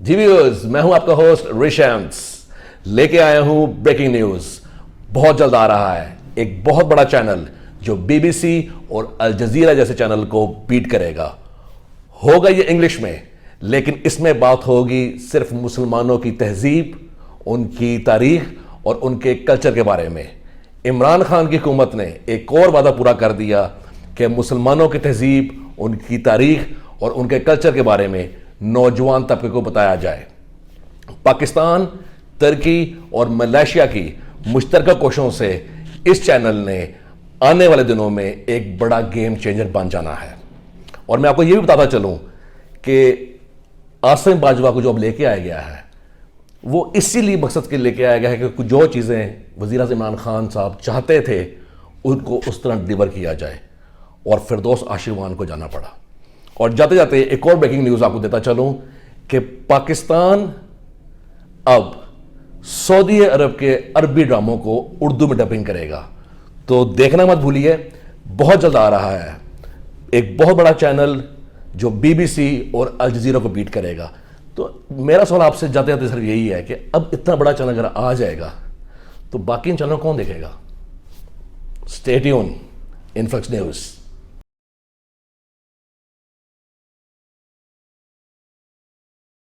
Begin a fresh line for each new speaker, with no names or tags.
जी viewers, मैं हूं आपका होस्ट ऋषांश, लेके आया हूं ब्रेकिंग न्यूज। बहुत जल्द आ रहा है एक बहुत बड़ा चैनल जो बीबीसी और अलजजीरा जैसे चैनल को बीट करेगा। होगा ये इंग्लिश में, लेकिन इसमें बात होगी सिर्फ मुसलमानों की तहजीब, उनकी तारीख और उनके कल्चर के बारे में। इमरान खान की हुकूमत ने एक और वादा पूरा कर दिया कि मुसलमानों की तहजीब, उनकी तारीख और उनके कल्चर के बारे में नौजवान तबके को बताया जाए। पाकिस्तान, तुर्की और मलेशिया की मुश्तरका कोशिशों से इस चैनल ने आने वाले दिनों में एक बड़ा गेम चेंजर बन जाना है। और मैं आपको यह भी बताता चलूं कि आसिम बाजवा को जो अब लेके आया गया है, वो इसीलिए मकसद के लेके आया गया है कि जो चीज़ें वज़ीर आज़म इमरान खान साहब चाहते थे उनको उस तरह डिलीवर किया जाए, और फिरदौस आशिवान को जाना पड़ा। और जाते जाते एक और ब्रेकिंग न्यूज़ आपको देता चलूं कि पाकिस्तान अब सऊदी अरब के अरबी ड्रामों को उर्दू में डबिंग करेगा। तो देखना मत भूलिए, बहुत जल्द आ रहा है एक बहुत बड़ा चैनल जो बीबीसी और अलजजीरा को बीट करेगा। तो मेरा सवाल आपसे जाते जाते सिर्फ यही है कि अब इतना बड़ा चैनल अगर आ जाएगा तो बाकी इन चैनल कौन देखेगा? Stay tune, influx news.